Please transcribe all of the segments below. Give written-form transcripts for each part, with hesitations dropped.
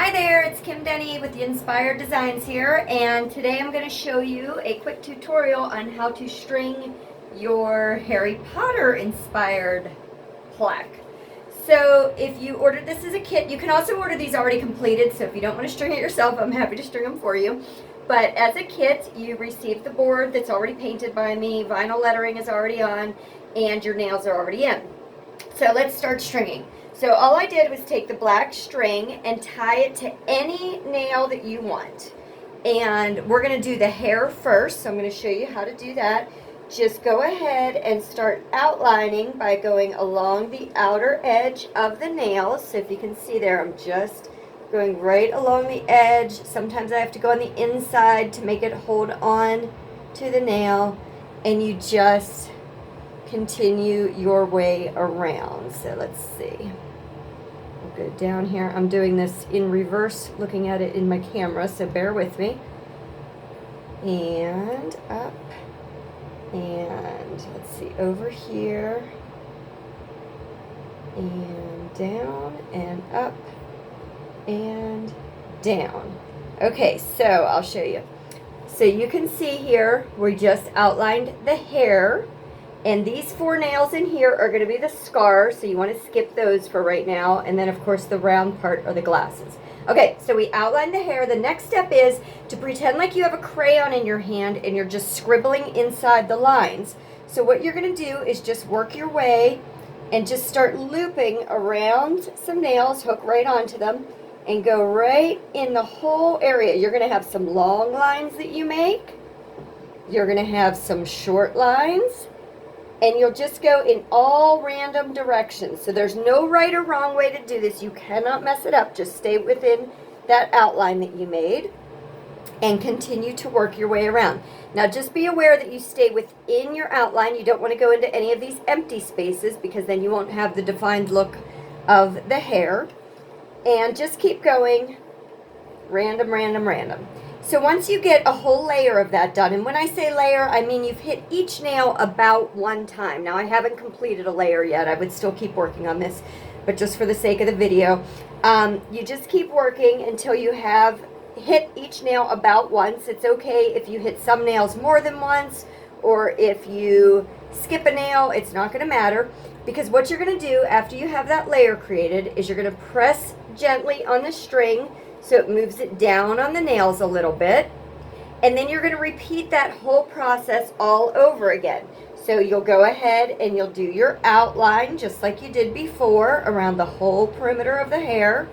Hi there, it's Kim Denny with the Inspired Designs here, and today I'm going to show you a quick tutorial on how to string your Harry Potter inspired plaque. So if you ordered this as a kit, you can also order these already completed, so if you don't want to string it yourself, I'm happy to string them for you. But as a kit, you receive the board that's already painted by me, vinyl lettering is already on, and your nails are already in. So let's start stringing. So all I did was take the black string and tie it to any nail that you want. And we're going to do the hair first, so I'm going to show you how to do that. Just go ahead and start outlining by going along the outer edge of the nails. So if you can see there, I'm just going right along the edge. Sometimes I have to go on the inside to make it hold on to the nail, and you just continue your way around. So let's see. We'll go down here. I'm doing this in reverse, looking at it in my camera, so bear with me. And up, and let's see, over here, and down, and up, and down. Okay, so I'll show you. So you can see here, we just outlined the hair. And these four nails in here are going to be the scars, so you want to skip those for right now. And then, of course, the round part are the glasses. Okay, so we outlined the hair. The next step is to pretend like you have a crayon in your hand and you're just scribbling inside the lines. So what you're going to do is just work your way and just start looping around some nails, hook right onto them, and go right in the whole area. You're going to have some long lines that you make. You're going to have some short lines. And you'll just go in all random directions. So there's no right or wrong way to do this. You cannot mess it up. Just stay within that outline that you made and continue to work your way around. Now just be aware that you stay within your outline. You don't want to go into any of these empty spaces because then you won't have the defined look of the hair. And just keep going. Random, random, random. So once you get a whole layer of that done, and when I say layer, I mean you've hit each nail about one time. Now I haven't completed a layer yet. I would still keep working on this, but just for the sake of the video, you just keep working until you have hit each nail about once. It's okay if you hit some nails more than once, or if you skip a nail, it's not going to matter, because what you're going to do after you have that layer created is you're going to press gently on the string so it moves it down on the nails a little bit. And then you're going to repeat that whole process all over again. So you'll go ahead and you'll do your outline just like you did before around the whole perimeter of the hair.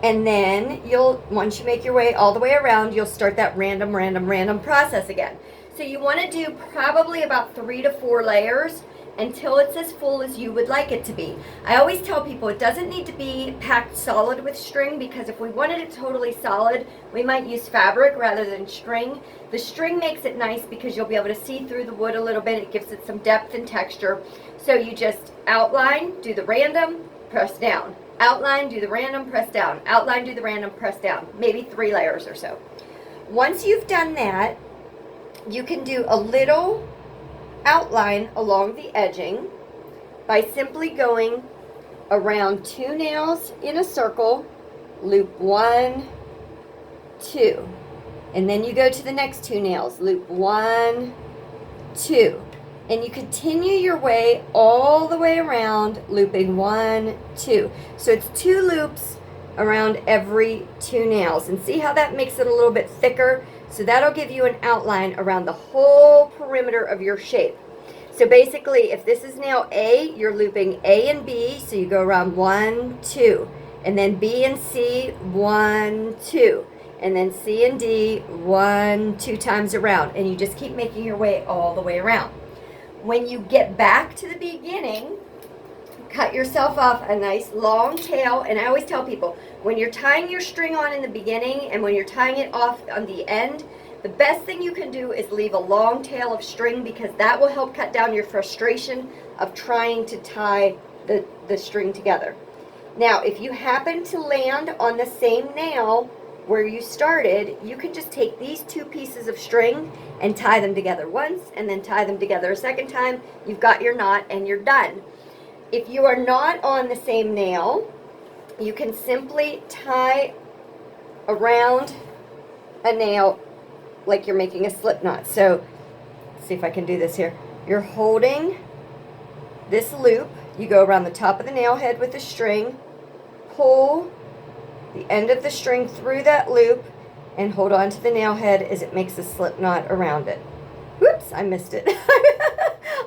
And then once you make your way all the way around, you'll start that random, random, random process again. So you want to do probably about 3 to 4 layers until it's as full as you would like it to be. I always tell people it doesn't need to be packed solid with string, because if we wanted it totally solid, we might use fabric rather than string. The string makes it nice because you'll be able to see through the wood a little bit. It gives it some depth and texture. So you just outline, do the random, press down. Outline, do the random, press down. Outline, do the random, press down. Maybe 3 layers or so. Once you've done that, you can do a little outline along the edging by simply going around 2 nails in a circle, loop 1, 2, and then you go to the next 2 nails, loop 1, 2, and you continue your way all the way around, looping 1, 2. So it's 2 loops around every 2 nails, and see how that makes it a little bit thicker? So that'll give you an outline around the whole perimeter of your shape. So basically, if this is nail A, you're looping A and B, so you go around 1, 2, and then B and C, 1, 2, and then C and D, 1, 2 times around, and you just keep making your way all the way around. When you get back to the beginning, cut yourself off a nice long tail. And I always tell people, when you're tying your string on in the beginning and when you're tying it off on the end, the best thing you can do is leave a long tail of string, because that will help cut down your frustration of trying to tie the string together. Now, if you happen to land on the same nail where you started, you can just take these 2 pieces of string and tie them together once and then tie them together a second time. You've got your knot and you're done. If you are not on the same nail, you can simply tie around a nail like you're making a slip knot. So, let's see if I can do this here. You're holding this loop. You go around the top of the nail head with the string, pull the end of the string through that loop, and hold on to the nail head as it makes a slip knot around it. Whoops, I missed it.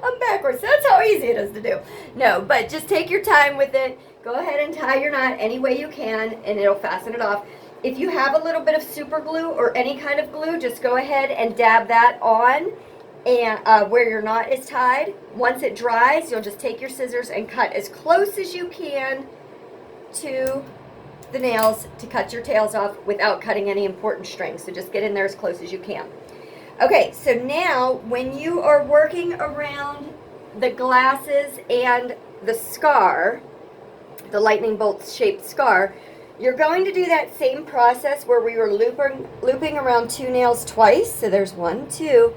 I'm backwards. That's how easy it is to do. No, but just take your time with it. Go ahead and tie your knot any way you can, and it'll fasten it off. If you have a little bit of super glue or any kind of glue, just go ahead and dab that on and where your knot is tied. Once it dries, you'll just take your scissors and cut as close as you can to the nails to cut your tails off without cutting any important strings. So just get in there as close as you can. Okay, so now when you are working around the glasses and the scar, the lightning bolt shaped scar, you're going to do that same process where we were looping around two nails twice. So there's 1, 2,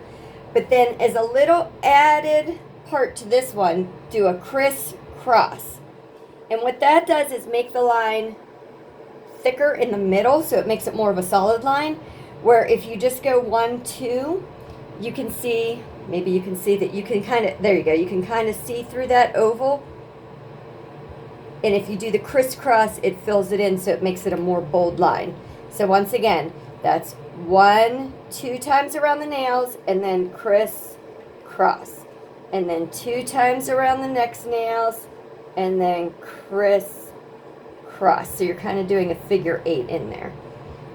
but then as a little added part to this one, do a crisscross. And what that does is make the line thicker in the middle, so it makes it more of a solid line, where if you just go 1, 2, you can see, maybe you can see that you can kind of, there you go, you can kind of see through that oval. And if you do the crisscross, it fills it in, so it makes it a more bold line. So once again, that's 1, 2 times around the nails, and then crisscross. And then 2 times around the next nails, and then crisscross. So you're kind of doing a figure 8 in there.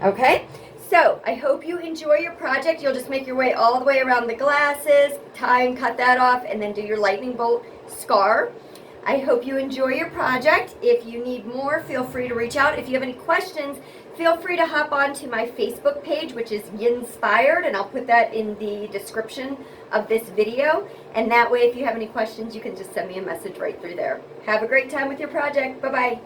Okay? So I hope you enjoy your project. You'll just make your way all the way around the glasses, tie and cut that off, and then do your lightning bolt scar. I hope you enjoy your project. If you need more, feel free to reach out. If you have any questions, feel free to hop on to my Facebook page, which is Yinspired, and I'll put that in the description of this video. And that way, if you have any questions, you can just send me a message right through there. Have a great time with your project. Bye-bye.